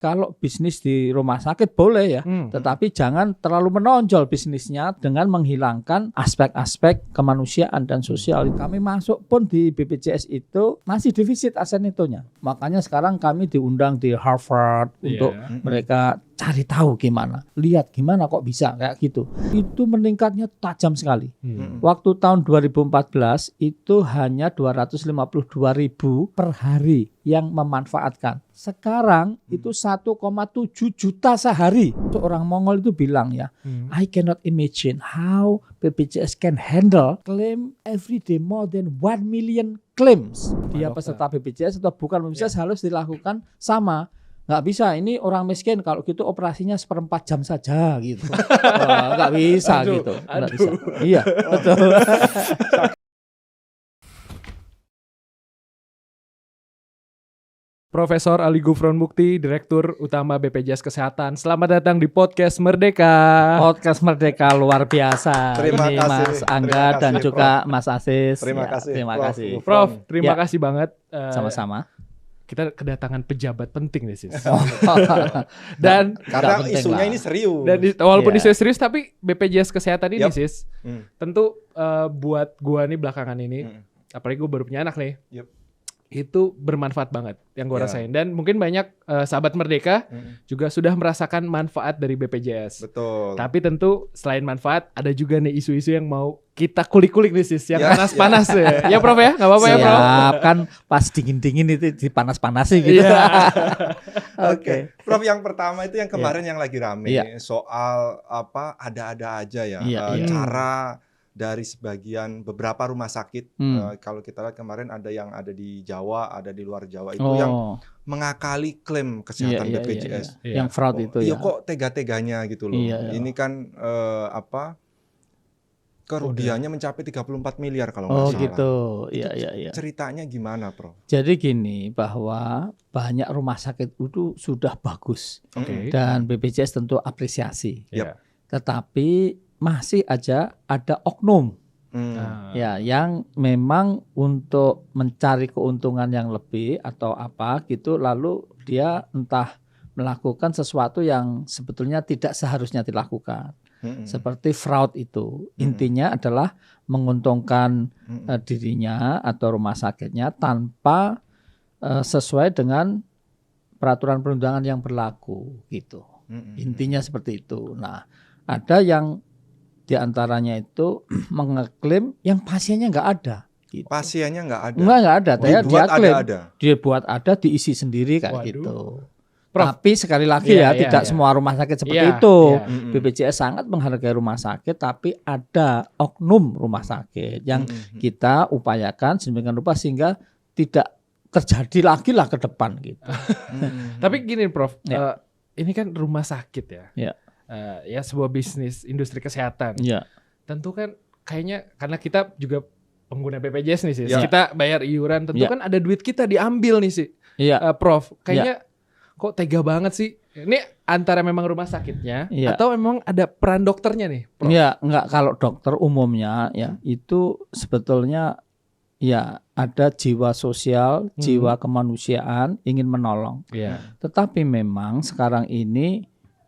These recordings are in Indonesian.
kalau bisnis di rumah sakit boleh ya, tetapi jangan terlalu menonjol bisnisnya dengan menghilangkan aspek-aspek kemanusiaan dan sosial. Kami masuk pun di BPJS itu masih defisit aset netonya. Makanya sekarang kami diundang di Harvard untuk mereka cari tahu gimana, lihat gimana kok bisa kayak gitu. Itu meningkatnya tajam sekali. Waktu tahun 2014 itu hanya 252.000 per hari yang memanfaatkan. Sekarang itu 1,7 juta sehari. Orang Mongol itu bilang ya, I cannot imagine how BPJS can handle claim every day more than 1 million claims. Dia peserta BPJS atau bukan BPJS harus dilakukan sama. Nggak bisa, ini orang miskin kalau gitu operasinya 1/4 jam saja gitu. Nggak bisa gitu. Nggak bisa. Iya, betul. Profesor Ali Gufron Mukti, Direktur Utama BPJS Kesehatan. Selamat datang di Podcast Merdeka. Podcast Merdeka luar biasa. Terima ini kasih. Mas Angga dan kasih, juga Prof. Mas Asis. Terima Ya, kasih, Terima Prof. kasih. Prof, terima Ya. kasih banget. Sama-sama. Kita kedatangan pejabat penting nih, Sis. Oh. Dan Karena penting isunya lah. ini serius. dan walaupun Iya. isu serius, tapi BPJS Kesehatan ini, Yap. Sis, Hmm. tentu buat gua nih belakangan ini, apalagi gua baru punya anak nih, Yap. itu bermanfaat banget yang gua Ya. rasain. Dan mungkin banyak sahabat Merdeka juga sudah merasakan manfaat dari BPJS. Betul. Tapi tentu selain manfaat, ada juga nih isu-isu yang mau kita kulik-kulik nih, Sis, yang Ya, panas-panas ya. Ya Prof ya, nggak apa-apa ya Prof. Siap, kan pas dingin-dingin itu dipanas-panasi gitu. Iya. Oke. Prof, yang pertama itu yang kemarin yang lagi rame Iya. soal apa ada-ada aja ya Iya, iya. cara dari sebagian beberapa rumah sakit kalau kita lihat kemarin ada yang ada di Jawa, ada di luar Jawa itu yang mengakali klaim kesehatan Iya, BPJS. Iya. Yang fraud itu Iya ya. kok tega-teganya gitu loh. Iya. Ini kan kerugiannya mencapai 34 miliar kalau nggak Oh salah. gitu. Iya. Ceritanya gimana, Prof? Jadi gini, bahwa banyak rumah sakit itu sudah bagus Oke. dan BPJS tentu apresiasi. Iya. Tetapi masih aja ada oknum Nah, ya yang memang untuk mencari keuntungan yang lebih atau apa gitu, lalu dia entah melakukan sesuatu yang sebetulnya tidak seharusnya dilakukan. Seperti fraud itu. Intinya adalah menguntungkan dirinya atau rumah sakitnya tanpa sesuai dengan peraturan perundangan yang berlaku gitu. Intinya seperti itu. Nah, ada yang diantaranya itu mengeklaim yang pasiennya nggak ada. Gitu. Pasiennya nggak ada. Nggak ada. Dia klaim. ada. Dia buat ada, diisi sendiri kayak Waduh. gitu. Prof. Tapi sekali lagi Iya, tidak iya. semua rumah sakit seperti Iya, itu. iya. BPJS sangat menghargai rumah sakit, tapi ada oknum rumah sakit yang kita upayakan sedemikian rupa sehingga tidak terjadi lagi lah ke depan gitu. Tapi gini Prof, Ya. ini kan rumah sakit ya. Ya. Ya sebuah bisnis industri kesehatan. Iya. Tentu kan kayaknya karena kita juga pengguna BPJS nih sih. Ya. Kita bayar iuran, tentu Ya. kan ada duit kita diambil nih sih. Iya. Prof, kayaknya kok tega banget sih. Ini antara memang rumah sakitnya Iya. atau memang ada peran dokternya nih, Prof? Iya, enggak, kalau dokter umumnya ya itu sebetulnya ya ada jiwa sosial, jiwa kemanusiaan, ingin menolong. Iya. Tetapi memang sekarang ini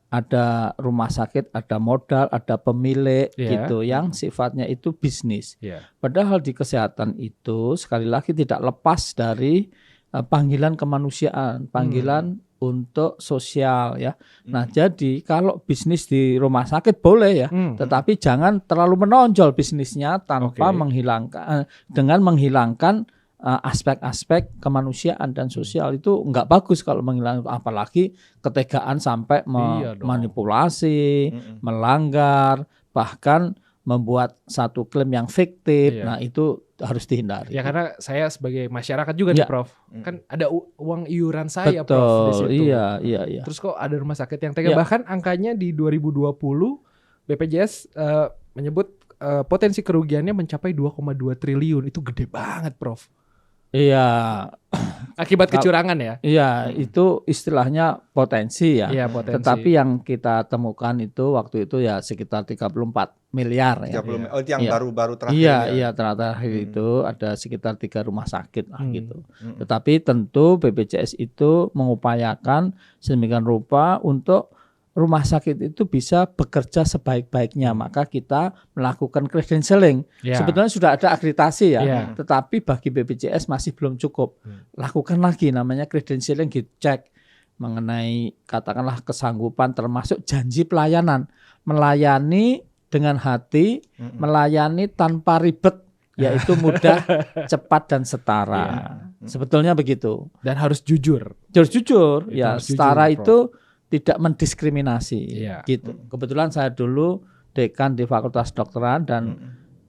ada rumah sakit, ada modal, ada pemilik Iya. gitu yang sifatnya itu bisnis. Iya. Padahal di kesehatan itu sekali lagi tidak lepas dari panggilan kemanusiaan, panggilan untuk sosial ya. Nah, jadi kalau bisnis di rumah sakit boleh ya, tetapi jangan terlalu menonjol bisnisnya tanpa Oke. menghilangkan dengan menghilangkan aspek-aspek kemanusiaan dan sosial. Itu nggak bagus kalau menghilangkan, apalagi ketegaan sampai Iya dong. manipulasi, melanggar, bahkan membuat satu klaim yang fiktif. Iya. Nah, itu harus dihindari. Ya karena saya sebagai masyarakat juga nih Ya. Prof. Kan ada uang iuran saya Prof di Betul. situ. Iya. Terus kok ada rumah sakit yang tega? Ya. Bahkan angkanya di 2020 BPJS menyebut potensi kerugiannya mencapai 2,2 triliun. Itu gede banget, Prof. Iya. Akibat kecurangan ya? Iya, itu istilahnya potensi ya. Iya, potensi. Tetapi yang kita temukan itu waktu itu ya sekitar 34 miliar ya. 30 itu yang Iya. baru-baru terakhir. Iya, terakhir itu ada sekitar 3 rumah sakit lah gitu. Tetapi tentu BPJS itu mengupayakan sedemikian rupa untuk rumah sakit itu bisa bekerja sebaik-baiknya, maka kita melakukan credentialing. Sebetulnya sudah ada akreditasi ya, tetapi bagi BPJS masih belum cukup. Lakukan lagi namanya credentialing, dicek mengenai katakanlah kesanggupan termasuk janji pelayanan, melayani dengan hati, melayani tanpa ribet, yaitu mudah, cepat dan setara. Sebetulnya begitu. Dan harus jujur. Harus jujur, ya harus setara jujur, itu tidak mendiskriminasi, gitu. Kebetulan saya dulu dekan di Fakultas Kedokteran dan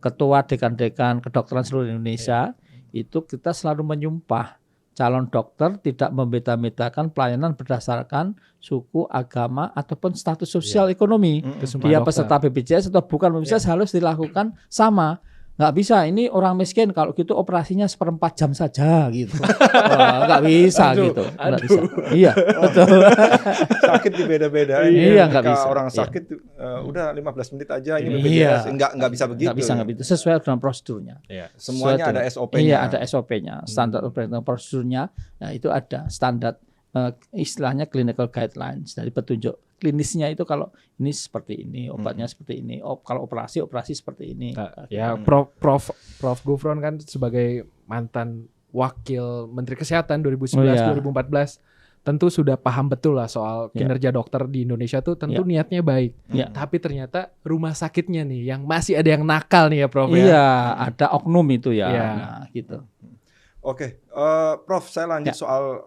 ketua dekan-dekan kedokteran seluruh Indonesia, itu kita selalu menyumpah calon dokter tidak membeda-bedakan pelayanan berdasarkan suku, agama ataupun status sosial ekonomi. Dia peserta BPJS atau bukan BPJS harus dilakukan sama. Nggak bisa, ini orang miskin kalau gitu operasinya 1/4 jam saja gitu. Nggak bisa gitu. Nggak bisa. Iya, betul. Sakit dibeda-bedain. Iya, nggak bisa. Orang sakit udah 15 menit aja ini BPJS. Nggak bisa begitu. Nggak bisa. Sesuai dengan prosedurnya. Semuanya ada SOP-nya. Iya, ada SOP-nya. Standar operating prosedurnya. Nah, itu ada standar istilahnya clinical guidelines, dari petunjuk klinisnya itu kalau ini seperti ini, obatnya seperti ini, kalau operasi seperti ini. Ya, Prof Gufron kan sebagai mantan wakil Menteri Kesehatan 2011-2014 tentu sudah paham betul lah soal kinerja dokter di Indonesia tuh tentu niatnya baik. Tapi ternyata rumah sakitnya nih yang masih ada yang nakal nih ya Prof. Iya, ada oknum itu ya. Nah, gitu. Oke, Prof, saya lanjut soal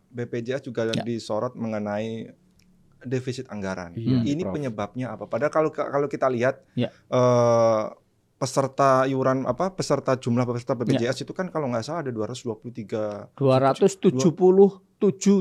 BPJS juga disorot mengenai defisit anggaran. Ini Prof, penyebabnya apa? Padahal kalau kita lihat peserta jumlah peserta BPJS itu kan kalau nggak salah ada 277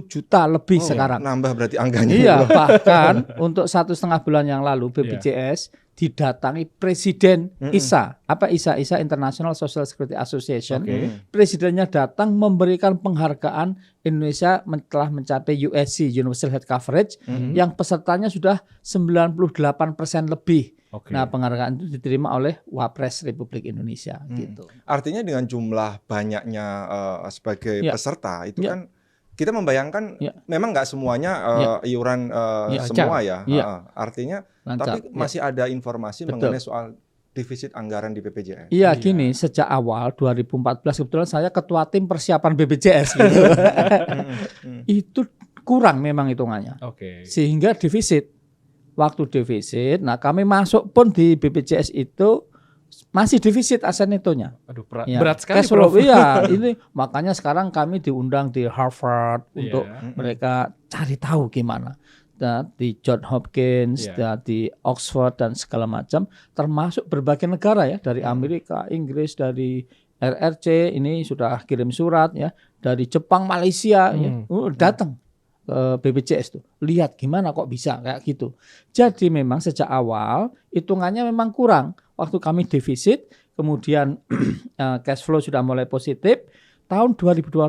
juta lebih sekarang. Nambah berarti anggarannya. Iya, bahkan untuk 1,5 bulan yang lalu BPJS didatangi Presiden ISA. Apa ISA? ISA International Social Security Association. Presidennya datang memberikan penghargaan Indonesia telah mencapai USC, Universal Health Coverage, yang pesertanya sudah 98% lebih. Nah, penghargaan itu diterima oleh Wapres Republik Indonesia. Gitu. Artinya dengan jumlah banyaknya sebagai peserta itu kan kita membayangkan memang nggak semuanya iuran semua ya. Artinya lancar. Tapi masih ada informasi mengenai soal defisit anggaran di BPJS. Iya, gini, sejak awal 2014 kebetulan saya ketua tim persiapan BPJS gitu. Itu kurang memang hitungannya. Sehingga defisit. Waktu defisit, nah kami masuk pun di BPJS itu masih defisit aset netonya. Aduh, berat sekali Prof. Iya, ini makanya sekarang kami diundang di Harvard untuk mereka cari tahu gimana. Di Johns Hopkins, di Oxford dan segala macam, termasuk berbagai negara ya, dari Amerika, Inggris, dari RRC ini sudah kirim surat ya, dari Jepang, Malaysia datang ke BPJS tuh, lihat gimana kok bisa kayak gitu. Jadi memang sejak awal hitungannya memang kurang. Waktu kami defisit, kemudian cash flow sudah mulai positif. Tahun 2021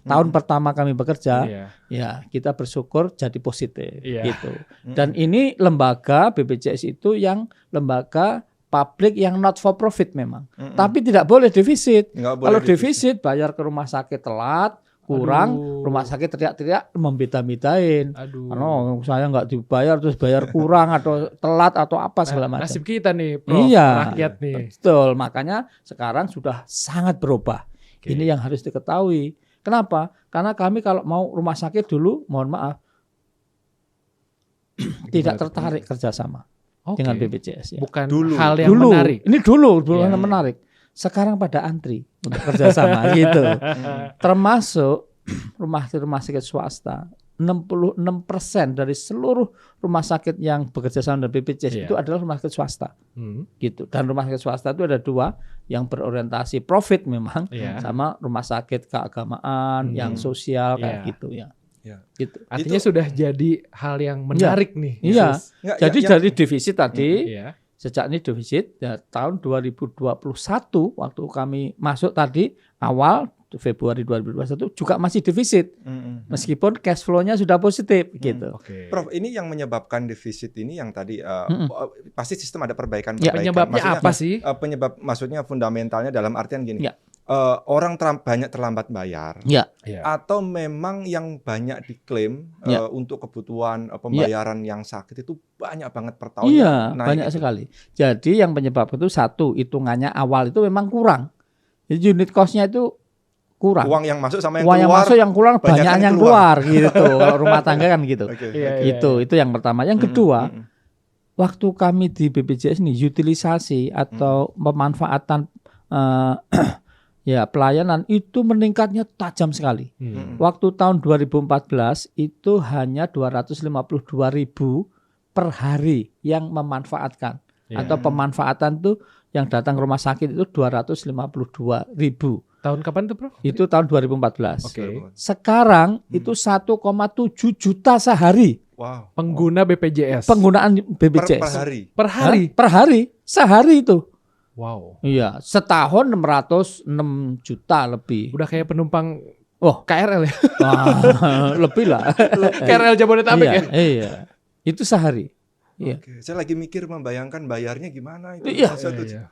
tahun pertama kami bekerja, ya kita bersyukur jadi positif gitu. Dan ini lembaga BPJS itu yang lembaga publik yang not for profit memang. Tapi tidak boleh defisit. Kalau defisit bayar ke rumah sakit telat, kurang, rumah sakit teriak-teriak membeda-bedain. Karena saya nggak dibayar terus bayar kurang atau telat atau apa segala macam. Nasib kita nih, Prof, rakyat nih. Betul, makanya sekarang sudah sangat berubah. Ini yang harus diketahui. Kenapa? Karena kami kalau mau rumah sakit dulu, mohon maaf, tidak tertarik kerjasama dengan BPJS. Ya. Bukan dulu. Hal yang menarik. Ini dulu yang menarik. Sekarang pada antri untuk kerjasama gitu. Termasuk rumah sakit swasta. 66% dari seluruh rumah sakit yang bekerja sama dengan BPJS itu adalah rumah sakit swasta. Gitu. Dan rumah sakit swasta itu ada dua, yang berorientasi profit memang, sama rumah sakit keagamaan, yang sosial kayak gitu ya. Gitu. Artinya itu sudah jadi hal yang menarik nih. Iya. Jadi dari defisit tadi Sejak ini defisit, ya, tahun 2021 waktu kami masuk tadi awal Februari 2021 juga masih defisit, meskipun cash flow-nya sudah positif gitu. Okay. Prof, ini yang menyebabkan defisit ini yang tadi pasti sistem ada perbaikan. Penyebabnya maksudnya, apa sih? Penyebab maksudnya fundamentalnya dalam artian gini. Orang banyak terlambat bayar, atau memang yang banyak diklaim untuk kebutuhan pembayaran yang sakit itu banyak banget per tahun. Iya, banyak sekali. Jadi yang penyebab itu satu, hitungannya awal itu memang kurang. Jadi unit cost-nya itu kurang. Uang yang masuk sama yang keluar. Uang yang masuk yang kurang banyak yang keluar gitu. Kalau rumah tangga kan gitu. Itu yang pertama. Yang kedua, waktu kami di BPJS ini utilisasi atau pemanfaatan pelayanan itu meningkatnya tajam sekali. Waktu tahun 2014 itu hanya 252.000 per hari yang memanfaatkan atau pemanfaatan tuh yang datang ke rumah sakit itu 252.000. Tahun kapan tuh, Prof? Itu tahun 2014. Sekarang itu 1,7 juta sehari. Wow. Pengguna BPJS. Penggunaan BPJS. Per hari. Per hari. Per hari, sehari itu. Wow. Iya, setahun 606 juta lebih. Udah kayak penumpang KRL ya. Lebih lah. KRL Jabodetabek ya. Iya. Itu sehari. Iya. Saya lagi mikir membayangkan bayarnya gimana itu. Iya.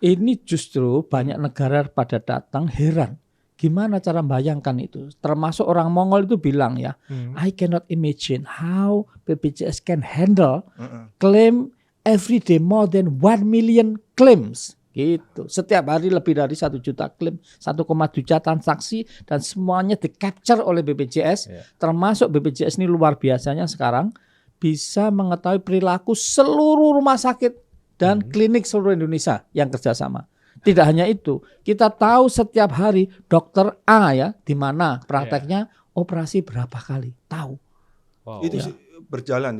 Ini justru banyak negara pada datang heran. Gimana cara membayangkan itu? Termasuk orang Mongol itu bilang ya, I cannot imagine how BPJS can handle claim every day more than 1 million claims. Gitu. Setiap hari lebih dari 1 juta klaim, 1,7 juta transaksi dan semuanya di-capture oleh BPJS. Termasuk BPJS ini luar biasanya sekarang bisa mengetahui perilaku seluruh rumah sakit dan klinik seluruh Indonesia yang kerjasama. Tidak hanya itu, kita tahu setiap hari dokter A ya di mana prakteknya operasi berapa kali, tahu. Wow. Itu berjalan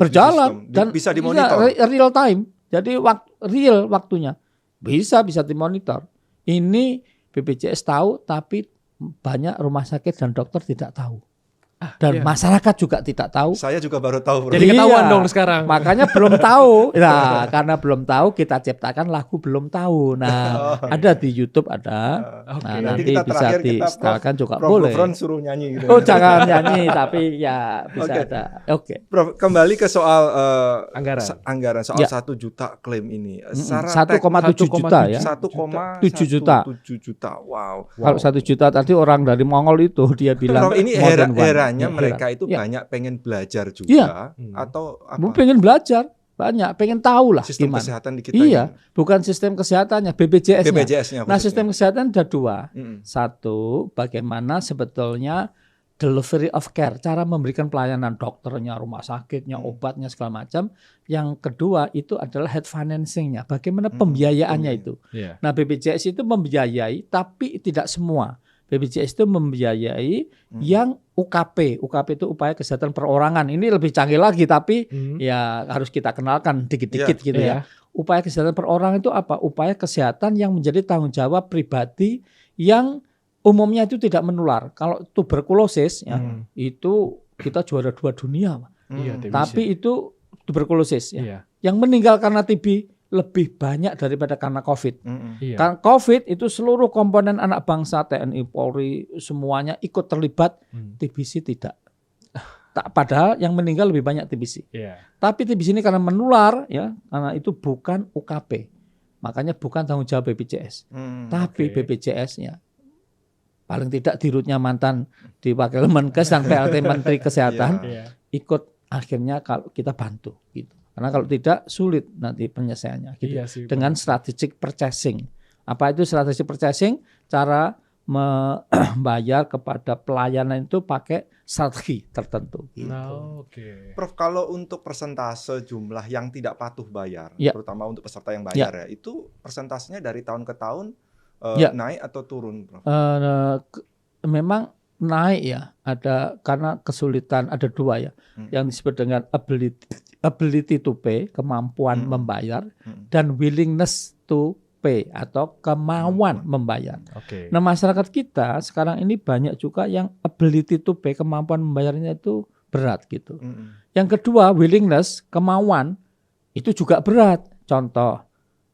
dan bisa dimonitor. Real time. Jadi real waktunya bisa dimonitor. Ini BPJS tahu, tapi banyak rumah sakit dan dokter tidak tahu. Dan masyarakat juga tidak tahu. Saya juga baru tahu. Bro. Jadi ketahuan dong sekarang. Makanya belum tahu. Nah, karena belum tahu kita ciptakan lagu belum tahu. Nah, ada di YouTube ada. Nah, nanti bisa di-setelkan juga boleh. Prof suruh nyanyi gitu. Oh, jangan nyanyi tapi ya bisa ada. Prof, kembali ke soal anggaran soal 1 juta klaim ini. 1,7 juta ya. 1,7 juta. Wow. Kalau 1 juta tadi orang dari Mongol itu dia bilang ini herannya mereka itu banyak pengen belajar juga atau apa? Pengen belajar, banyak pengen tahu lah sistem gimana. Kesehatan di kita. Bukan sistem kesehatannya, BPJS-nya. BPJS-nya. Nah, sistem kesehatan ada dua. Satu, bagaimana sebetulnya delivery of care, cara memberikan pelayanan dokternya, rumah sakitnya, obatnya segala macam. Yang kedua itu adalah head financing-nya, bagaimana pembiayaannya itu. Nah, BPJS itu membiayai tapi tidak semua. BPJS itu membiayai yang UKP. UKP itu upaya kesehatan perorangan. Ini lebih canggih lagi tapi ya harus kita kenalkan dikit-dikit gitu ya. Upaya kesehatan perorangan itu apa? Upaya kesehatan yang menjadi tanggung jawab pribadi yang umumnya itu tidak menular. Kalau tuberkulosis ya itu kita juara 2 dunia. Tapi itu tuberkulosis ya. Yang meninggal karena TB lebih banyak daripada karena COVID. Karena COVID itu seluruh komponen anak bangsa, TNI, Polri, semuanya ikut terlibat, TBC tidak. Padahal yang meninggal lebih banyak TBC. Tapi TBC ini karena menular, ya, karena itu bukan UKP. Makanya bukan tanggung jawab BPJS. Tapi BPJS-nya paling tidak dirutnya mantan di Wakil Menkes dan PLT Menteri Kesehatan ikut akhirnya kalau kita bantu gitu. Karena kalau tidak sulit nanti penyelesaiannya gitu. Dengan strategic purchasing. Apa itu strategic purchasing? Cara membayar kepada pelayanan itu pakai strategi tertentu gitu. Prof, kalau untuk persentase jumlah yang tidak patuh bayar, terutama untuk peserta yang bayar itu persentasenya dari tahun ke tahun naik atau turun, Prof? Memang naik ya, ada karena kesulitan, ada dua ya, yang disebut dengan ability to pay, kemampuan membayar, dan willingness to pay atau kemauan membayar. Nah, masyarakat kita sekarang ini banyak juga yang ability to pay, kemampuan membayarnya itu berat gitu. Yang kedua willingness, kemauan itu juga berat. Contoh,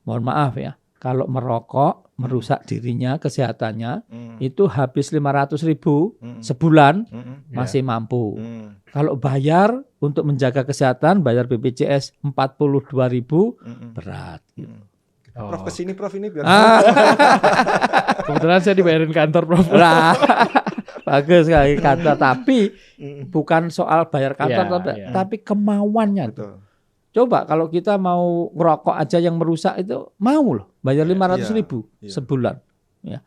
mohon maaf ya, kalau merokok merusak dirinya, kesehatannya, itu habis 500.000 sebulan masih mampu. Kalau bayar untuk menjaga kesehatan, bayar BPJS 42.000 berat. Prof kesini Prof ini biar. Kebetulan saya dibayarin kantor Prof. Bagus sekali kantor, tapi bukan soal bayar kantor, tapi kemauannya. Betul. Coba kalau kita mau ngerokok aja yang merusak itu mau loh bayar 500.000 sebulan. Ya.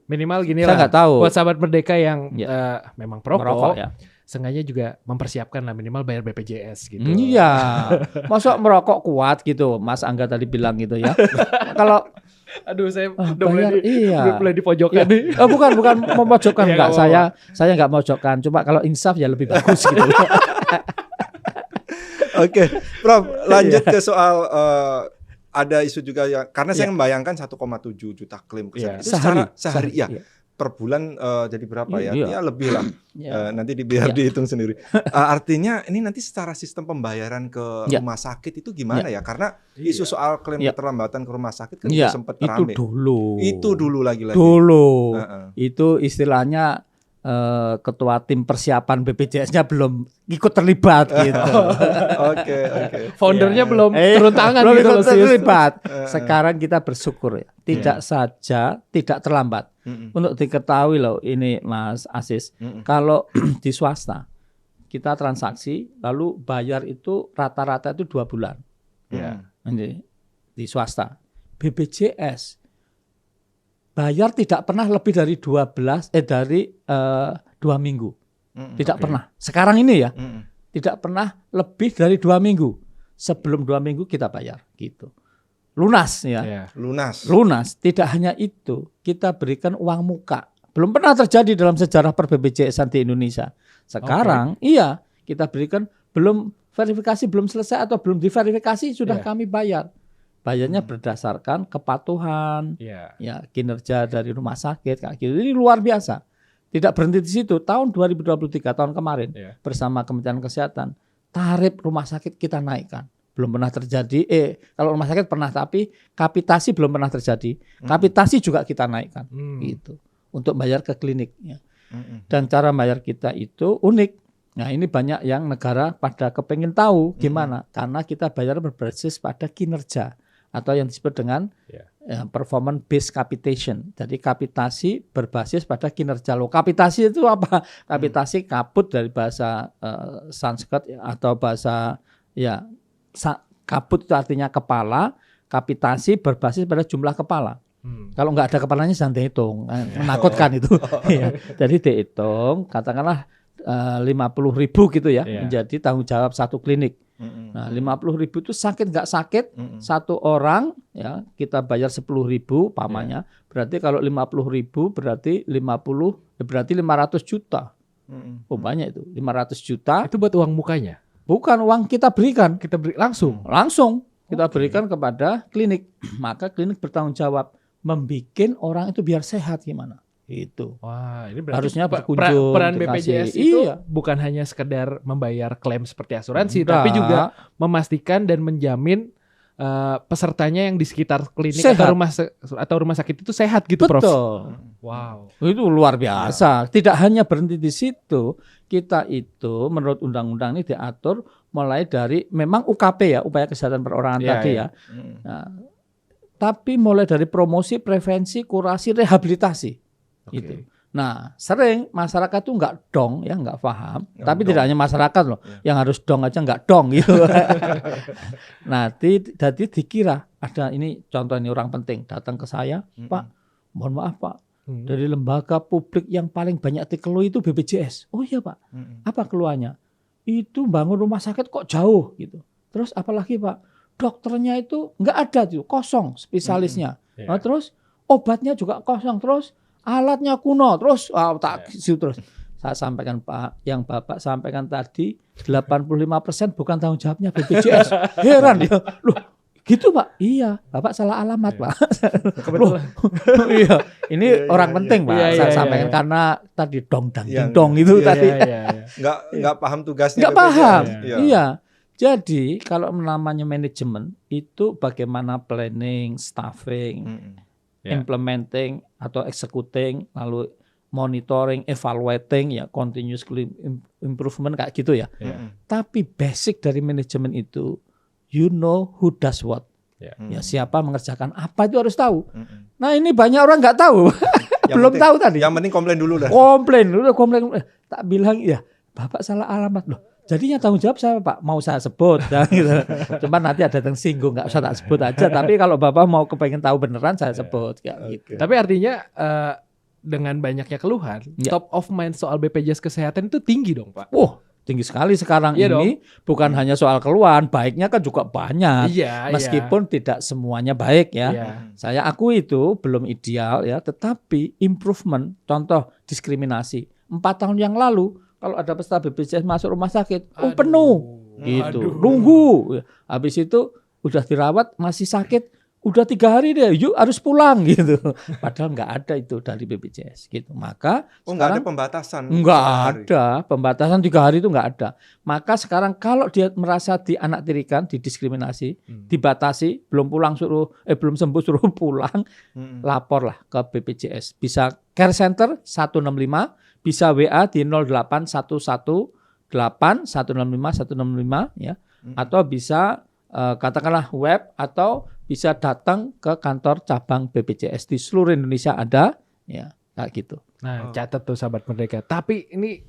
Minimal gini saya lah. Tahu. Buat sahabat Merdeka yang memang merokok ya. Sengaja juga mempersiapkan lah minimal bayar BPJS gitu. Iya. Masuk merokok kuat gitu, Mas Angga tadi bilang gitu ya. Kalau aduh saya udah mulai di pojokan nih. Oh, bukan memojokkan enggak. Saya enggak memojokkan. Cuma kalau insaf ya lebih bagus gitu. Oke, Prof, lanjut ke soal ada isu juga ya, karena saya membayangkan 1,7 juta klaim kesehatan sehari ya. Per bulan jadi berapa ya? Ya lebih lah. Nanti biar dihitung sendiri. Artinya ini nanti secara sistem pembayaran ke rumah sakit itu gimana ya? Karena isu soal klaim keterlambatan ke rumah sakit kan sempat rame. Itu dulu lagi. Dulu. Itu istilahnya ketua tim persiapan BPJS-nya belum ikut terlibat gitu. Oke. Foundernya belum turun tangan belum gitu ikut terlibat. Sekarang kita bersyukur ya, tidak saja tidak terlambat. Untuk diketahui loh ini Mas Aziz, kalau di swasta kita transaksi lalu bayar itu rata-rata itu 2 bulan. Di swasta. BPJS bayar tidak pernah lebih dari 2 minggu. Tidak pernah. Sekarang ini ya, tidak pernah lebih dari 2 minggu. Sebelum 2 minggu kita bayar gitu. Lunas ya. Lunas. Tidak hanya itu, kita berikan uang muka. Belum pernah terjadi dalam sejarah per-BPJS-an di Indonesia. Sekarang kita berikan belum verifikasi belum selesai atau belum diverifikasi sudah kami bayar. Bayarnya berdasarkan kepatuhan, kinerja dari rumah sakit, kayak gitu. Ini luar biasa. Tidak berhenti di situ. Tahun 2023, tahun kemarin, bersama Kementerian Kesehatan, tarif rumah sakit kita naikkan. Belum pernah terjadi. Kalau rumah sakit pernah, tapi kapitasi belum pernah terjadi. Kapitasi juga kita naikkan, gitu, untuk bayar ke klinik. Dan cara bayar kita itu unik. Nah ini banyak yang negara pada kepengen tahu gimana, karena kita bayar berbasis pada kinerja. Atau yang disebut dengan performance based capitation. Jadi kapitasi berbasis pada kinerja lo. Kapitasi itu apa? Kapitasi kaput dari bahasa Sanskrit atau bahasa kaput itu artinya kepala. Kapitasi berbasis pada jumlah kepala. Kalau nggak ada kepalanya jangan dihitung, menakutkan itu. Jadi dihitung, katakanlah 50.000 gitu ya, menjadi tanggung jawab satu klinik. Nah 50.000 itu sakit nggak sakit satu orang ya kita bayar 10.000 pamannya. Berarti kalau 50.000 berarti 500 juta. Oh banyak itu 500 juta. Itu buat uang mukanya? Bukan, uang kita berikan. Kita beri langsung kita berikan kepada klinik. Maka klinik bertanggung jawab membikin orang itu biar sehat gimana. Itu. Wah, ini berarti harusnya berkunjung. Peran BPJS itu bukan hanya sekedar membayar klaim seperti asuransi, tapi juga memastikan dan menjamin pesertanya yang di sekitar klinik atau rumah sakit itu sehat gitu, Prof. Betul. Wow. Itu luar biasa. Tidak hanya berhenti di situ, kita itu menurut undang-undang ini diatur mulai dari memang UKP ya, upaya kesehatan perorangan tadi ya. Nah, tapi mulai dari promosi, prevensi, kurasi, rehabilitasi. Gitu. Nah, sering masyarakat tuh nggak dong, ya nggak paham. Tapi tidak hanya masyarakat loh, yang harus dong aja nggak dong gitu. Nah, jadi dikira ada ini contoh ini orang penting datang ke saya, Pak, mohon maaf Pak, dari lembaga publik yang paling banyak dikeluh itu BPJS. Oh iya Pak, apa keluhannya? Itu bangun rumah sakit kok jauh gitu. Terus apalagi Pak, dokternya itu nggak ada tuh, kosong spesialisnya. Nah, terus obatnya juga kosong, terus alatnya kuno, terus terus saya sampaikan Pak, yang Bapak sampaikan tadi 85% bukan tanggung jawabnya BPJS. Heran dia, loh gitu Pak? Iya, Bapak salah alamat Pak. Loh, iya, ini orang penting Pak. Saya sampaikan karena tadi dong itu tadi. Nggak paham tugasnya. Nggak paham. Iya. Jadi kalau namanya manajemen itu bagaimana planning, staffing, implementing atau executing, lalu monitoring, evaluating, ya continuously improvement kayak gitu ya. Tapi basic dari manajemen itu, you know who does what. Ya siapa mengerjakan apa itu harus tahu. Nah ini banyak orang nggak tahu, belum tahu tadi. Yang penting komplain dulu dah. Komplain. Tak bilang ya, Bapak salah alamat loh. Jadinya tanggung jawab saya Pak, mau saya sebut, gitu. Cuman nanti ada yang singgung, nggak usah tak sebut aja. Tapi kalau Bapak mau kepengen tahu beneran saya sebut, gitu. Tapi artinya dengan banyaknya keluhan, top of mind soal BPJS Kesehatan itu tinggi dong Pak. Tinggi sekali sekarang ini. Bukan hanya soal keluhan, baiknya kan juga banyak. Meskipun tidak semuanya baik ya. Saya akui itu belum ideal ya, tetapi improvement. Contoh diskriminasi. 4 tahun yang lalu kalau ada peserta BPJS masuk rumah sakit, penuh, gitu, nunggu. Habis itu udah dirawat masih sakit, udah 3 hari deh, yuk harus pulang gitu. Padahal nggak ada itu dari BPJS, gitu. Maka nggak ada pembatasan. Nggak ada pembatasan 3 hari itu nggak ada. Maka sekarang kalau dia merasa dianaktirikan, didiskriminasi, dibatasi, belum belum sembuh suruh pulang, laporlah ke BPJS. Bisa care center 165. Bisa WA di 08118165 ya, atau bisa katakanlah web, atau bisa datang ke kantor cabang BPJS di seluruh Indonesia ada ya, kayak gitu. Nah, catat tuh sahabat Merdeka. Tapi ini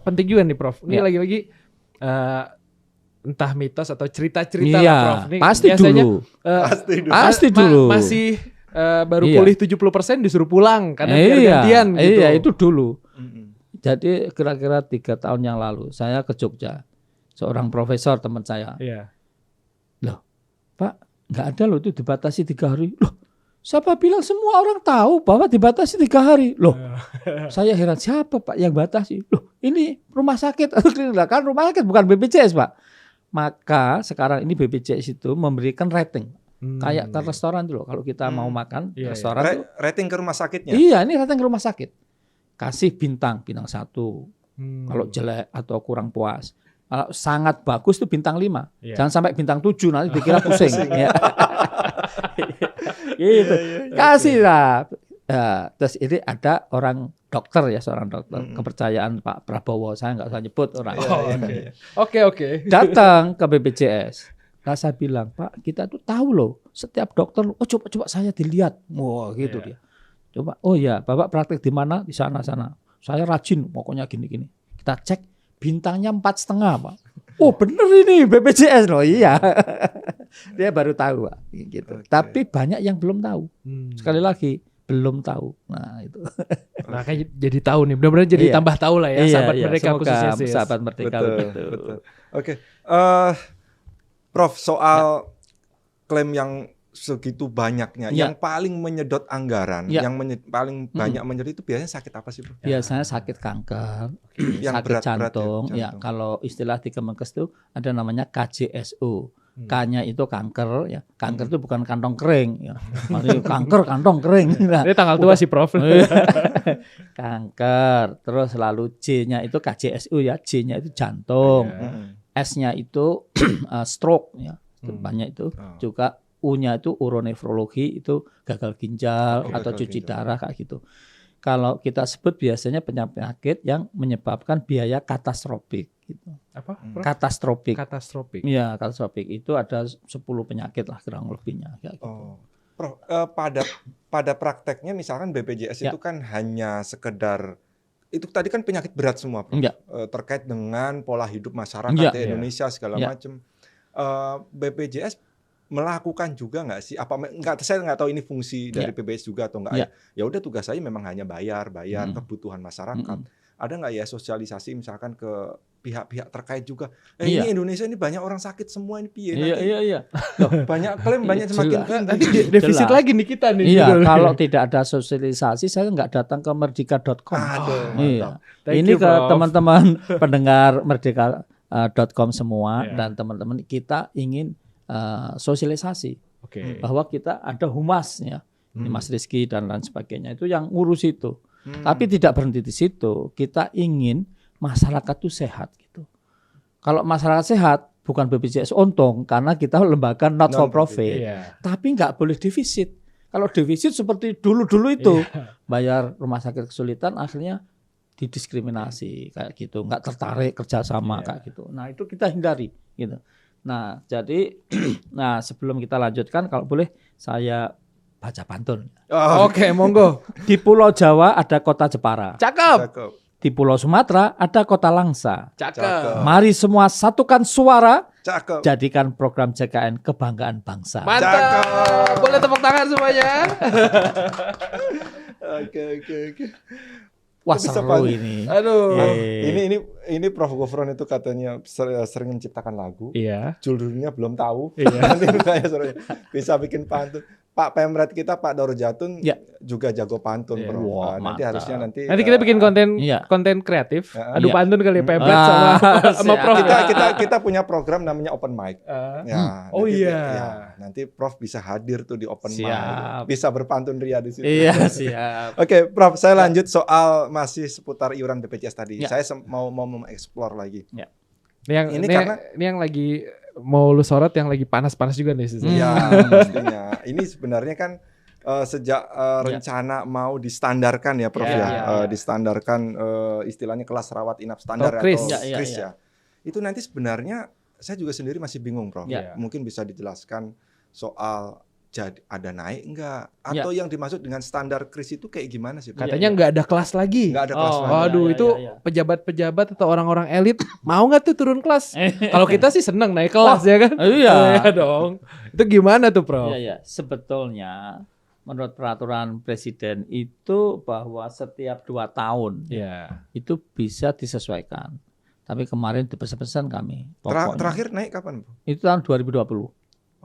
penting juga nih Prof. Ini lagi-lagi entah mitos atau cerita-cerita lah Prof. Ini pasti dulu. Pasti dulu. Masih baru pulih 70% disuruh pulang karena gantian gitu. Iya, itu dulu. Jadi kira-kira 3 tahun yang lalu saya ke Jogja, seorang profesor teman saya. Loh, Pak, nggak ada loh itu dibatasi 3 hari. Loh, siapa bilang semua orang tahu bahwa dibatasi 3 hari? Loh, saya heran siapa Pak yang batasi? Loh, ini rumah sakit atau klinik, kan rumah sakit bukan BPJS Pak. Maka sekarang ini BPJS itu memberikan rating. Kayak ke restoran dulu, kalau kita mau makan restoran tuh rating ke rumah sakitnya. Iya, ini rating ke rumah sakit. Kasih bintang 1. Kalau jelek atau kurang puas. Kalau sangat bagus itu bintang 5. Jangan sampai bintang 7 nanti dikira pusing. Gitu. Kasih lah. Terus ini ada orang dokter ya, seorang dokter kepercayaan Pak Prabowo. Saya nggak usah nyebut orang. Oke. Datang ke BPJS. Nah, saya bilang, Pak, kita tuh tahu loh, setiap dokter, coba saya dilihat. Gitu dia. Coba, Bapak praktek di mana? Di sana. Saya rajin, pokoknya gini. Kita cek, bintangnya 4,5 Pak. Bener ini BPJS loh, iya. Dia baru tahu Pak, gitu. Tapi banyak yang belum tahu. Sekali lagi, belum tahu. Nah itu. Nah kan jadi tahu nih, benar-benar jadi tambah tahu lah ya, sahabat Merdeka khususnya sih. Sahabat Merdeka betul. Oke. Prof, soal klaim yang segitu banyaknya, yang paling menyedot anggaran, yang paling banyak menyedot itu biasanya sakit apa sih, Prof? Biasanya sakit kanker, yang sakit jantung. Ya, kalau istilah di Kemenkes itu ada namanya KJSO. K-nya itu kanker, ya. Kanker itu bukan kantong kering, ya. Kanker kantong kering. Nah, ini tanggal tua sih, Prof. Kanker, terus lalu J-nya itu KJSO ya, J-nya itu jantung, S-nya itu stroke, ya. Banyak itu juga. U-nya itu uronefrologi, itu gagal ginjal atau cuci darah kayak gitu. Kalau kita sebut biasanya penyakit yang menyebabkan biaya katastrofik gitu. Apa? Katastrofik. Iya, katastrofik itu ada 10 penyakit lah kurang lebihnya kayak gitu. Prof, pada prakteknya misalkan BPJS itu kan hanya sekedar itu tadi kan penyakit berat semua, Prof. Terkait dengan pola hidup masyarakat di Indonesia segala macam. BPJS melakukan juga nggak sih? Saya nggak tahu ini fungsi dari BPJS juga atau nggak. Ya udah tugas saya memang hanya bayar kebutuhan masyarakat. Ada nggak ya sosialisasi misalkan ke pihak-pihak terkait juga? Ini Indonesia ini banyak orang sakit semua ini piye? Iya. Banyak klaim banyak semakin nanti defisit lagi nih kita nih. Iya, kalau tidak ada sosialisasi saya nggak datang ke merdeka.com. Ini ke teman-teman pendengar merdeka.com semua dan teman-teman, kita ingin sosialisasi bahwa kita ada humas ya, Mas Rizky dan lain sebagainya itu yang ngurus itu. Tapi tidak berhenti di situ, kita ingin masyarakat itu sehat gitu. Kalau masyarakat sehat, bukan BPJS untung karena kita lembaga not for profit. Tapi nggak boleh defisit. Kalau defisit seperti dulu-dulu itu, bayar rumah sakit kesulitan akhirnya didiskriminasi kayak gitu, nggak tertarik kerjasama kayak gitu. Nah itu kita hindari gitu. Nah jadi, nah sebelum kita lanjutkan, kalau boleh saya baca pantun. Oke, monggo. Di Pulau Jawa ada kota Jepara. Cakep. Di Pulau Sumatera ada kota Langsa. Cakep. Mari semua satukan suara. Cakep. Jadikan program JKN kebanggaan bangsa. Mantap. Cakep. Boleh tepuk tangan semuanya. Oke. Wah seru ini. Aduh. Ini Prof. Gufron itu katanya sering menciptakan lagu. Iya. Judulnya belum tahu. Iya. Nanti bisa bikin pantun. Pak Pemret kita Pak Doro Jatun juga jago pantun, Prof. Wow, nanti harusnya nanti kita bikin konten kreatif. Adu pantun kali ya Pemret sama Prof. Kita punya program namanya open mic. Nanti Prof bisa hadir tuh di open mic. Bisa berpantun ria di situ. Iya, siap. Oke, Prof, saya lanjut soal masih seputar iuran BPJS tadi. Saya mau mengeksplor lagi. Ini yang lagi mau lu sorot yang lagi panas-panas juga nih. Iya, pastinya. Ini sebenarnya kan sejak rencana mau distandarkan ya Prof distandarkan istilahnya kelas rawat inap standar atau KRIS ya. Itu nanti sebenarnya saya juga sendiri masih bingung Prof. Mungkin bisa dijelaskan soal ada naik enggak atau yang dimaksud dengan standar KRIS itu kayak gimana sih? Katanya enggak ada kelas lagi. Enggak ada kelas lagi. Waduh, itu pejabat-pejabat atau orang-orang elit mau nggak tuh turun kelas? Kalau kita sih seneng naik kelas ya kan? Iya dong. Itu gimana tuh, Prof? Iya. Sebetulnya menurut peraturan presiden itu bahwa setiap 2 tahun itu bisa disesuaikan. Tapi kemarin dipesan kami. Terakhir naik kapan, Bu? Itu tahun 2020.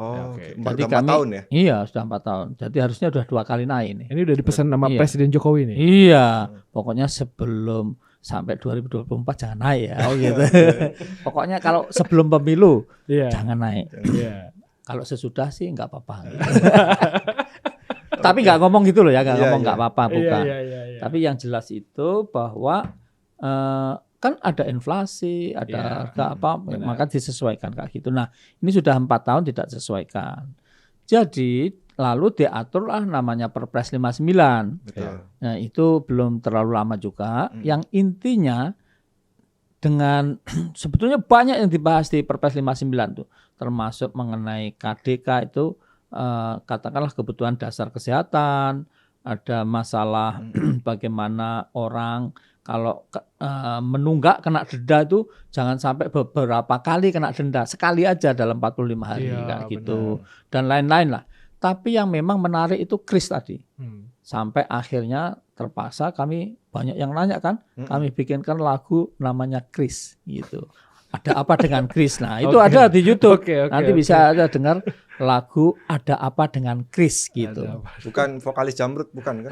Jadi 4 tahun ya? Iya, sudah 4 tahun. Jadi harusnya sudah 2 kali naik nih. Ini udah dipesan sama Presiden Jokowi nih. Iya, pokoknya sebelum sampai 2024 jangan naik ya. Gitu. Pokoknya kalau sebelum pemilu jangan naik. Kalau sesudah sih nggak apa-apa. Gitu. Tapi nggak ngomong gitu loh ya, nggak ngomong nggak apa-apa, bukan. Tapi yang jelas itu bahwa kan ada inflasi, ada harga apa, maka disesuaikan kayak gitu. Nah, ini sudah 4 tahun tidak disesuaikan. Jadi lalu diaturlah namanya Perpres 59. Betul. Nah, itu belum terlalu lama juga. Yang intinya dengan sebetulnya banyak yang dibahas di Perpres 59 tuh, termasuk mengenai KDK itu katakanlah kebutuhan dasar kesehatan, ada masalah bagaimana orang kalau menunggak kena denda itu jangan sampai beberapa kali kena denda, sekali aja dalam 45 hari kayak gitu. Dan lain-lain lah. Tapi yang memang menarik itu KRIS tadi. Sampai akhirnya terpaksa kami banyak yang nanya kan, kami bikinkan lagu namanya KRIS gitu. Ada apa dengan KRIS? Nah, itu ada di YouTube. Nanti bisa ada dengar lagu Ada Apa Dengan KRIS gitu. Bukan vokalis Jamrut, bukan kan?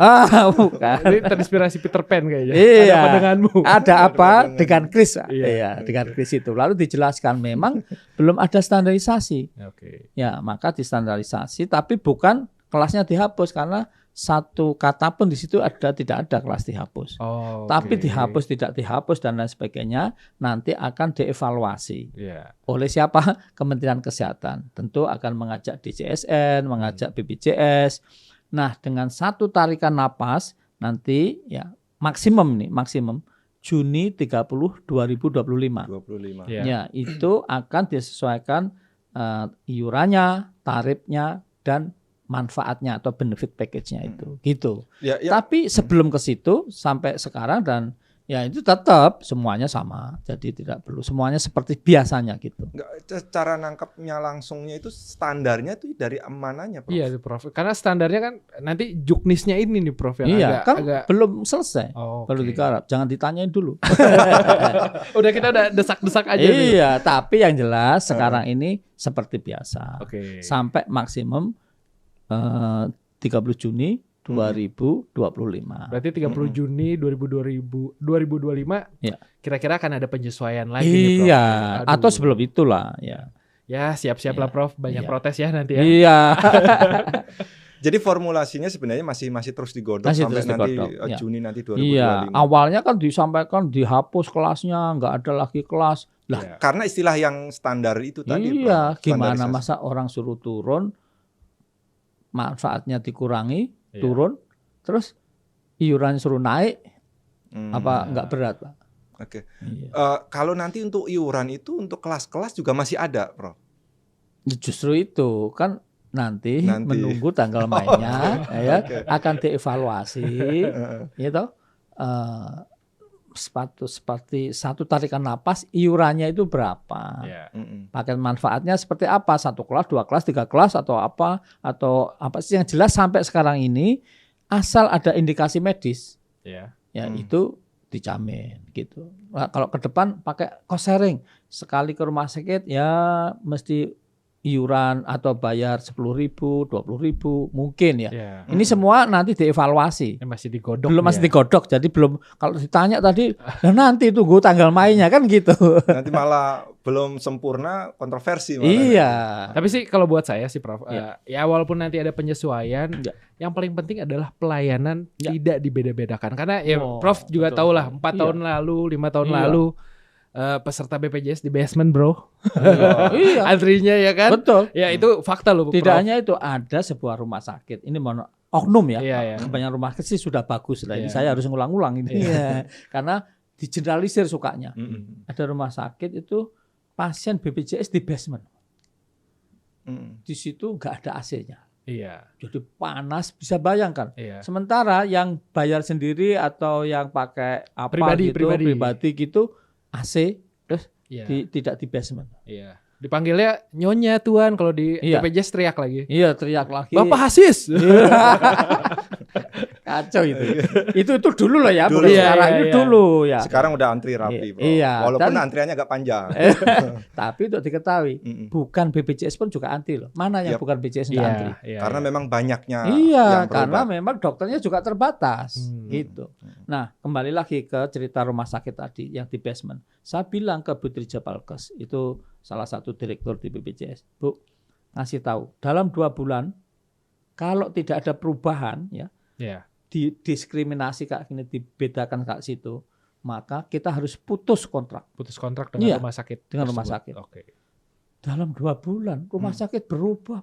Bukan. Ini terinspirasi Peter Pan kayaknya. Iya. Ada apa denganmu? Ada apa dengan KRIS? Iya, dengan KRIS itu. Lalu dijelaskan memang belum ada standarisasi. Ya, maka distandarisasi tapi bukan kelasnya dihapus karena satu kata pun di situ tidak ada kelas dihapus. Tapi dihapus tidak dihapus dan lain sebagainya nanti akan dievaluasi. Oleh siapa? Kementerian Kesehatan. Tentu akan mengajak DJSN, mengajak BPJS. Nah, dengan satu tarikan napas nanti ya maksimum Juni 30 2025. Ya, itu akan disesuaikan iurannya, tarifnya dan manfaatnya atau benefit package-nya itu gitu. Tapi sebelum ke situ sampai sekarang dan ya itu tetap semuanya sama. Jadi tidak perlu semuanya seperti biasanya gitu. Cara nangkapnya langsungnya itu standarnya itu dari mananya, Prof? Iya, Prof. Karena standarnya kan nanti juknisnya ini nih, Prof, yang agak belum selesai. Perlu digarap. Jangan ditanyain dulu. Kita udah desak-desak aja nih. Iya, tapi yang jelas sekarang ini seperti biasa. Sampai maksimum 30 Juni 2025. Berarti 30 Juni 2025 kira-kira akan ada penyesuaian lagi nih, Prof. Iya, atau sebelum itulah ya. Ya, siap-siap lah, Prof. Banyak protes ya nanti ya. Iya. Jadi formulasinya sebenarnya masih terus digodok sampai nanti Juni nanti 2025. Iya, awalnya kan disampaikan dihapus kelasnya, nggak ada lagi kelas. Lah, karena istilah yang standar itu tadi. Iya, gimana masa orang suruh turun, manfaatnya dikurangi, turun, terus iuran suruh naik, apa nggak berat, Pak? Oke. Kalau nanti untuk iuran itu untuk kelas-kelas juga masih ada, Prof? Justru itu kan nanti menunggu tanggal mainnya, akan dievaluasi, gitu. Seperti satu tarikan napas, iurannya itu berapa? Paket manfaatnya seperti apa? 1 kelas, 2 kelas, 3 kelas atau apa sih yang jelas sampai sekarang ini asal ada indikasi medis, itu dijamin gitu. Nah, kalau ke depan pakai cost sharing, sekali ke rumah sakit ya mesti iuran atau bayar 10.000, 20.000 mungkin ya. Ini semua nanti dievaluasi. Masih digodok. Belum masih digodok. Jadi belum, kalau ditanya tadi, nanti tunggu tanggal mainnya kan gitu. Nanti malah belum sempurna, kontroversi malah. Iya. Tapi sih kalau buat saya sih Prof, ya walaupun nanti ada penyesuaian, yang paling penting adalah pelayanan tidak dibeda-bedakan. Karena Prof juga tahu lah 4 tahun lalu, 5 tahun lalu peserta BPJS di basement, bro. Iya. Antrinya ya kan? Betul. Ya itu fakta loh. Tidak hanya itu, ada sebuah rumah sakit. Ini oknum ya. Iya. Kebanyakan rumah sakit sih sudah bagus lah. Ini saya harus ngulang-ulang ini. Karena digeneralisir sukanya. Ada rumah sakit itu pasien BPJS di basement. Di situ nggak ada AC-nya. Iya. Jadi panas, bisa bayangkan. Iya. Sementara yang bayar sendiri atau yang pakai apa pribadi gitu AC terus tidak di basement. Iya. Dipanggilnya nyonya tuan, kalau di BPJS teriak lagi. Iya, teriak lagi. Bapak Hasis. Kacau itu. itu dulu lah ya, sekarang ini dulu ya. Sekarang udah antri rapi, Bro. Iya, walaupun antriannya agak panjang. Tapi untuk diketahui, bukan BPJS pun juga antri loh. Mana yang bukan BPJS nggak antri? Karena memang banyaknya yang karena memang dokternya juga terbatas gitu. Nah, kembali lagi ke cerita rumah sakit tadi yang di basement. Saya bilang ke Bu Trija Palkes, itu salah satu direktur di BPJS, Bu, ngasih tahu dalam 2 bulan kalau tidak ada perubahan didiskriminasi kayak gini, dibedakan kayak situ, maka kita harus putus kontrak dengan rumah sakit. Dengan rumah sakit. Oke. Dalam 2 bulan rumah sakit berubah.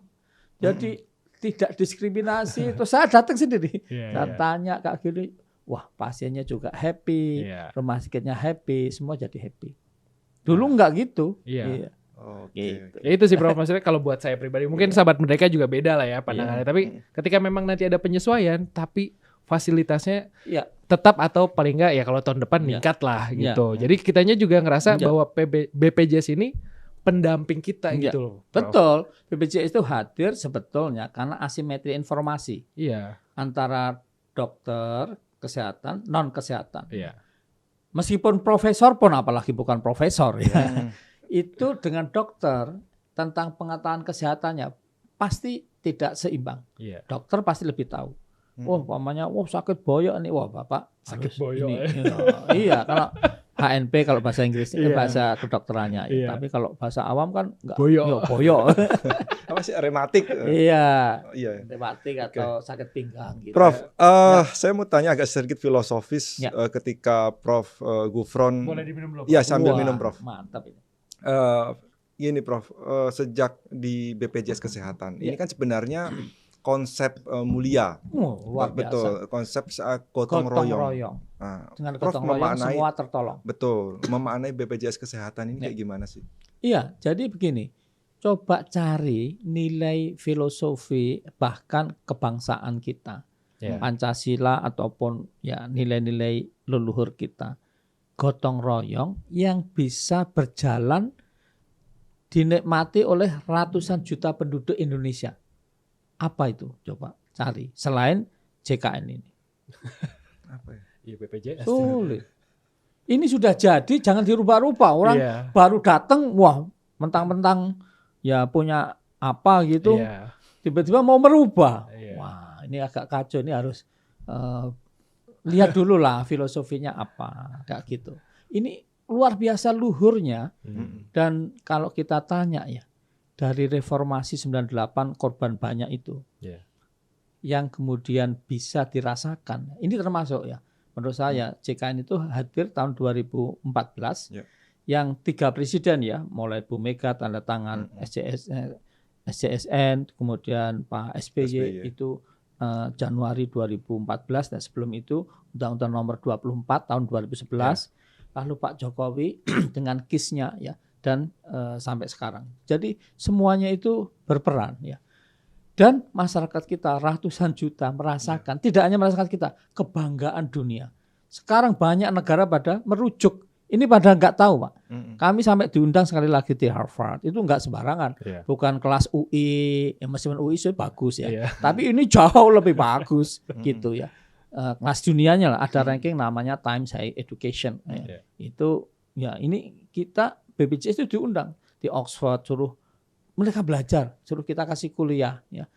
Jadi tidak diskriminasi. Terus saya datang sendiri. Saya tanya kayak gini, wah pasiennya juga happy, rumah sakitnya happy, semua jadi happy. Dulu enggak gitu. Iya. Gitu. Ya itu sih Prof, maksudnya kalau buat saya pribadi, mungkin sahabat Merdeka juga beda lah ya pandangannya. Tapi ketika memang nanti ada penyesuaian, tapi fasilitasnya tetap atau paling enggak ya kalau tahun depan meningkat lah gitu. Jadi kitanya juga ngerasa bahwa BPJS ini pendamping kita gitu loh. Prof. Betul. BPJS itu hadir sebetulnya karena asimetri informasi antara dokter kesehatan, non kesehatan. Meskipun profesor pun, apalagi bukan profesor itu dengan dokter tentang pengetahuan kesehatannya pasti tidak seimbang. Dokter pasti lebih tahu. Pamannya, sakit boyok nih, bapak sakit boyok. Iya, kalau HNP kalau bahasa Inggris bahasa kedokterannya. Tapi kalau bahasa awam kan enggak boyok. Apa sih, rematik? Rematik atau sakit pinggang gitu. Prof, saya mau tanya agak sedikit filosofis ketika Prof Gufron. Boleh diminum dulu? Iya, sambil minum, Prof. Mantap ini. Gini, Prof, sejak di BPJS Kesehatan, ini kan sebenarnya konsep mulia. Luar biasa. Betul, konsep gotong royong. Nah, dengan gotong royong semua tertolong. Betul, memaknai BPJS Kesehatan ini kayak gimana sih? Iya, jadi begini. Coba cari nilai filosofi bahkan kebangsaan kita. Pancasila ataupun nilai-nilai leluhur kita. Gotong royong yang bisa berjalan dinikmati oleh ratusan juta penduduk Indonesia. Apa itu? Coba cari. Selain JKN ini. Apa ya? Iya, BPJS. Sulit. Ini sudah jadi, jangan dirubah-rubah. Orang baru datang, mentang-mentang punya apa gitu. Tiba-tiba mau merubah. Wah, ini agak kacau. Ini harus lihat dulu lah filosofinya apa. Kayak gitu. Ini luar biasa luhurnya. Dan kalau kita tanya dari reformasi 98 korban banyak itu yang kemudian bisa dirasakan. Ini termasuk menurut saya JKN itu hadir tahun 2014 yang 3 presiden ya, mulai Bu Mega tanda tangan SJSN, kemudian Pak SBY itu Januari 2014 dan sebelum itu Undang-Undang Nomor 24 tahun 2011, lalu Pak Jokowi dengan KIS-nya ya dan sampai sekarang. Jadi semuanya itu berperan ya. Dan masyarakat kita ratusan juta merasakan, tidak hanya masyarakat kita, kebanggaan dunia. Sekarang banyak negara pada merujuk. Ini pada nggak tahu, Pak. Kami sampai diundang sekali lagi di Harvard. Itu nggak sembarangan. Bukan kelas UI, ya meskipun UI itu bagus ya. Tapi ini jauh lebih bagus gitu ya. Kelas dunianya lah, ada ranking namanya Times Higher Education. Itu ya ini kita BPJS itu diundang di Oxford, suruh mereka belajar, suruh kita kasih kuliah ya.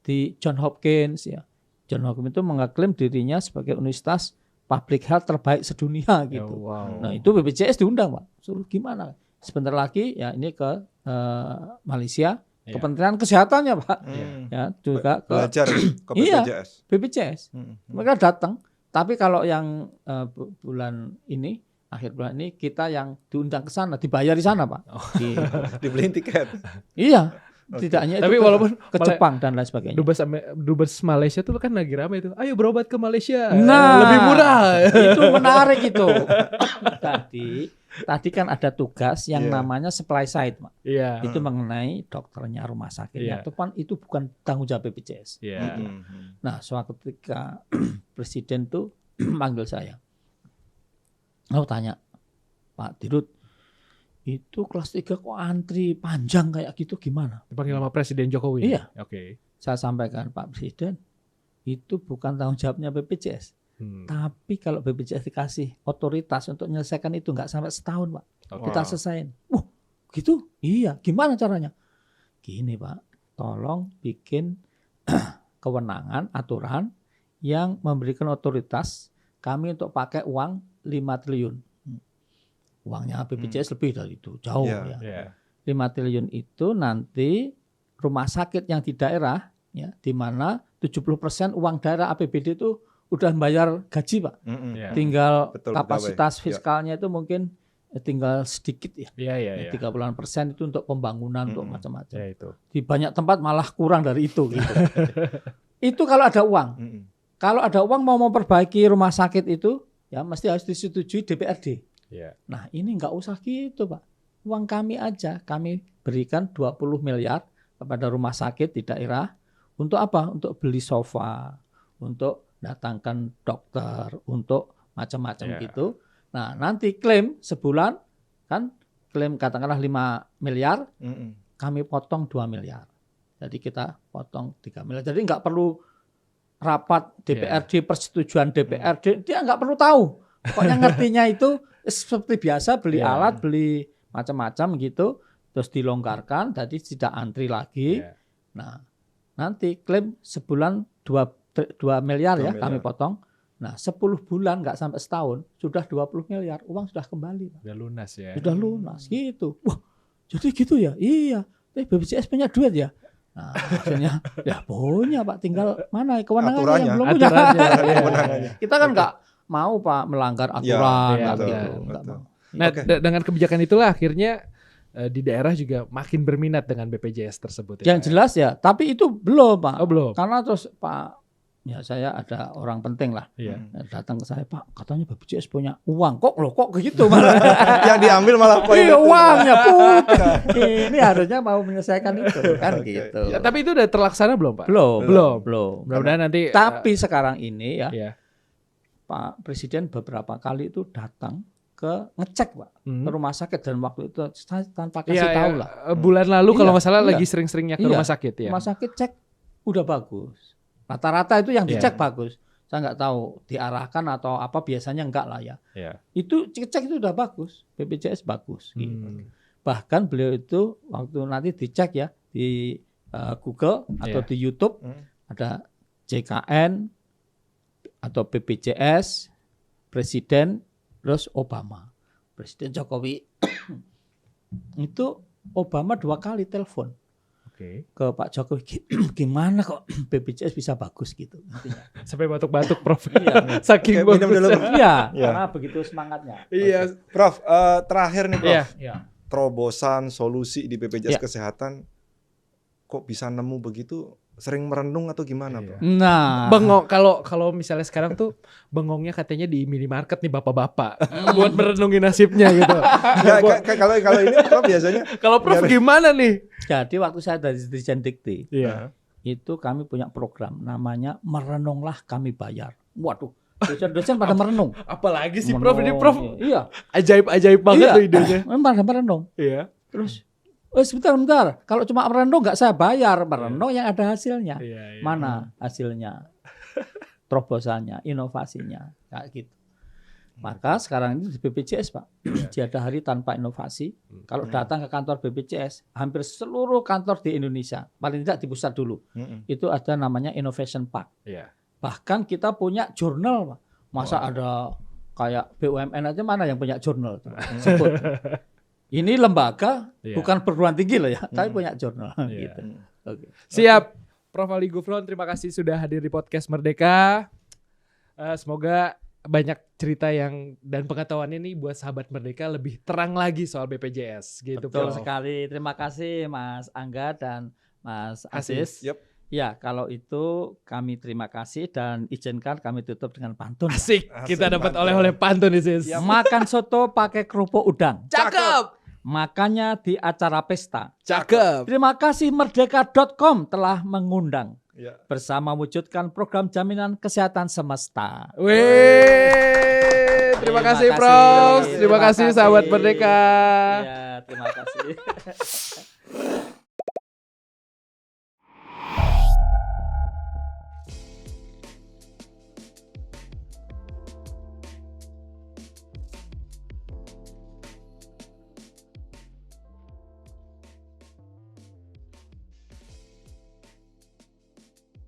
Di John Hopkins ya. John Hopkins itu mengaklaim dirinya sebagai universitas public health terbaik sedunia gitu. Nah itu BPJS diundang Pak. Suruh gimana? Sebentar lagi ya ini ke Malaysia, Kementerian Kesehatannya Pak. Ya juga belajar ke BPJS. BPJS. Mereka datang. Tapi kalau yang bulan ini, akhir bulan ini kita yang diundang ke sana, dibayar di sana Pak. Dibeliin tiket. Iya. Tidak hanya tapi itu walaupun ke Jepang dan lain sebagainya. Dubes Malaysia tuh kan lagi ramai itu. Ayo berobat ke Malaysia. Nah, lebih murah. Itu menarik itu. Tadi kan ada tugas yang namanya supply side, Pak. Itu mengenai dokternya, rumah sakitnya. Itu bukan tanggung jawab BPJS. Nah, suatu ketika presiden tuh manggil saya. Aku tanya, Pak Dirut, itu kelas 3 kok antri panjang kayak gitu gimana? Dipanggil sama Presiden Jokowi? Iya. Oke. Saya sampaikan Pak Presiden, itu bukan tanggung jawabnya BPJS. Tapi kalau BPJS dikasih otoritas untuk menyelesaikan itu nggak sampai setahun Pak. Kita selesaiin. Gitu? Iya. Gimana caranya? Gini Pak, tolong bikin kewenangan, aturan yang memberikan otoritas kami untuk pakai uang 5 triliun. Uangnya BPJS lebih dari itu, jauh ya. 5 triliun itu nanti rumah sakit yang di daerah, ya, di mana 70% uang daerah APBD itu udah bayar gaji Pak. Tinggal kapasitas fiskalnya itu mungkin tinggal sedikit ya. 30% itu untuk pembangunan, untuk macam-macam. Di banyak tempat malah kurang dari itu. Gitu. Itu kalau ada uang. Kalau ada uang mau memperbaiki rumah sakit itu, ya mesti harus disetujui DPRD. Nah ini nggak usah gitu Pak. Uang kami aja, kami berikan 20 miliar kepada rumah sakit di daerah. Untuk apa? Untuk beli sofa, untuk datangkan dokter, untuk macam-macam gitu. Nah nanti klaim sebulan, kan klaim katakanlah 5 miliar, kami potong 2 miliar. Jadi kita potong 3 miliar. Jadi nggak perlu rapat DPRD, persetujuan DPRD, dia nggak perlu tahu. Pokoknya ngertinya itu seperti biasa beli alat, beli macam-macam gitu, terus dilonggarkan, jadi tidak antri lagi. Nah, nanti klaim sebulan 2 miliar ya kami potong. Nah, 10 bulan nggak sampai setahun, sudah 20 miliar, uang sudah kembali. Sudah lunas ya. Sudah lunas gitu. Wah, jadi gitu ya? Iya. BPJS punya duit ya? Nah, maksudnya ya punya Pak, tinggal mana kewenangannya yang belum punya. Kita kan nggak mau Pak melanggar aturan gitu. Nah, dengan kebijakan itulah akhirnya di daerah juga makin berminat dengan BPJS tersebut. Yang jelas ya, tapi itu belum Pak. Belum. Karena terus Pak, ya saya ada orang penting lah, datang ke saya, Pak, katanya BPJS punya uang. Kok gitu malah? Yang diambil malah poin itu. Uangnya putih. Ini harusnya mau menyelesaikan itu kan gitu. Ya, tapi itu udah terlaksana belum Pak? Belum. Mudah-mudahan nanti. Tapi sekarang ini ya. Pak Presiden beberapa kali itu datang ke ngecek Pak ke rumah sakit, dan waktu itu tanpa kasih tahu lah. Bulan lalu kalau nggak salah lagi sering-seringnya ke rumah sakit ya. Rumah sakit cek udah bagus. Rata-rata itu yang dicek bagus. Saya nggak tahu diarahkan atau apa, biasanya enggak lah ya. Itu cek itu udah bagus, BPJS bagus. Gitu. Bahkan beliau itu waktu nanti dicek ya di Google atau di YouTube ada JKN atau BPJS, Presiden, terus Obama. Presiden Jokowi itu Obama 2 kali telepon. ke Pak Jokowi, gimana kok BPJS bisa bagus gitu. Sampai batuk-batuk Prof. Iya. Saking minum dulu. Iya, karena begitu semangatnya. Iya. Prof, terakhir nih Prof. Iya. Terobosan, solusi di BPJS Kesehatan kok bisa nemu begitu? Sering merenung atau gimana, Bro? Nah, bengong kalau misalnya sekarang tuh bengongnya katanya di minimarket nih bapak-bapak buat merenungi nasibnya gitu. Kalau ini Prof biasanya. Kalau Prof gimana nih? Jadi waktu saya dari Dirjen Dikti, itu kami punya program namanya Merenunglah Kami Bayar. Waduh, dosen-dosen pada merenung. Apalagi sih Prof, ini Prof. Iya. Ajaib banget tuh idenya. Memang merenung. Iya. Terus sebentar. Kalau cuma merenung nggak saya bayar. Merenung yang ada hasilnya. Mana hasilnya? Terobosannya, inovasinya, kayak gitu. Maka sekarang ini di BPJS Pak, tiada hari tanpa inovasi. Kalau datang ke kantor BPJS, hampir seluruh kantor di Indonesia, paling tidak di pusat dulu, itu ada namanya Innovation Park. Bahkan kita punya jurnal Pak. Masa ada kayak BUMN aja mana yang punya jurnal? Sebut. Ini lembaga, bukan perguruan tinggi loh ya, tapi punya jurnal. Gitu. Okay. Siap, Prof. Ali Gufron, terima kasih sudah hadir di podcast Merdeka. Semoga banyak cerita dan pengetahuannya nih buat sahabat Merdeka lebih terang lagi soal BPJS. Gitu, Betul sekali. Terima kasih Mas Angga dan Mas Aziz. Ya, kalau itu kami terima kasih dan izinkan kami tutup dengan pantun. Asik. Kita dapat oleh-oleh pantun nih, Sis. Makan soto pakai kerupuk udang. Cakep. Makannya di acara pesta. Cakep. Terima kasih merdeka.com telah mengundang. Bersama wujudkan program jaminan kesehatan semesta. Terima kasih Prof. Terima kasih sahabat Merdeka. Terima kasih.